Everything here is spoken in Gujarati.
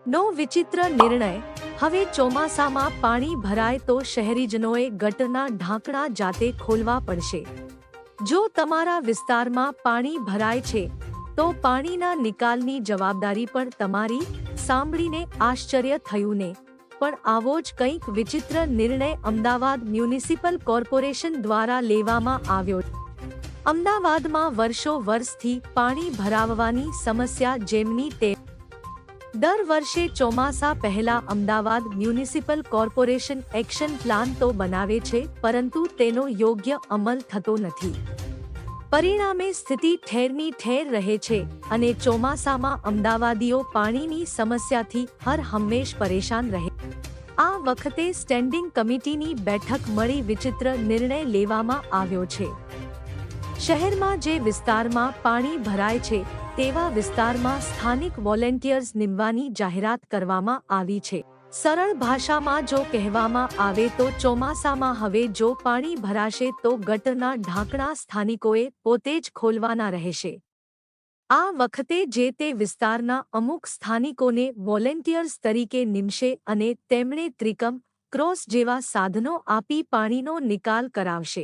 નો વિચિત્ર નિર્ણય. હવે ચોમાસામાં પાણી ભરાય તો શહેરીજનોએ ગટરના ઢાંકણા જાતે ખોલવા પડશે. જો તમારા વિસ્તારમાં પાણી ભરાય છે તો પાણીના નિકાલની જવાબદારી પણ તમારી. સાંભળીને આશ્ચર્ય થયું ને? પણ આવો જ કંઈક વિચિત્ર નિર્ણય અમદાવાદ મ્યુનિસિપલ કોર્પોરેશન દ્વારા લેવામાં આવ્યો. અમદાવાદમાં વર્ષોથી પાણી ભરાવાની સમસ્યા જેમની તેમ. દર વર્ષે ચોમાસા પહેલા Ahmedabad municipal corporation action plan તો બનાવે છે, પરંતુ તેનો યોગ્ય અમલ થતો નથી. પરિણામે સ્થિતિ ઠેરની ઠેર રહે છે અને ચોમાસામાં અમદાવાદીઓ પાણીની સમસ્યાથી હર હંમેશ પરેશાન રહે. આ વખતે સ્ટેન્ડિંગ કમિટીની બેઠક મળી વિચિત્ર નિર્ણય લેવામાં આવ્યો છે. શહેરમાં જે વિસ્તારમાં પાણી ભરાય છે તેવા વિસ્તારમાં સ્થાનિક વોલેન્ટિયર્સ નીમવાની જાહેરાત કરવામાં આવી છે. સરળ ભાષામાં જો કહેવામાં આવે તો ચોમાસામાં હવે જો પાણી ભરાશે તો ગટરના ઢાંકણા સ્થાનિકોએ પોતે જ ખોલવાના રહેશે. આ વખતે જે તે વિસ્તારના અમુક સ્થાનિકોને વોલેન્ટિયર્સ તરીકે નીમશે અને તેમણે ત્રિકમ, ક્રોસ જેવા સાધનો આપી પાણીનો નિકાલ કરાવશે.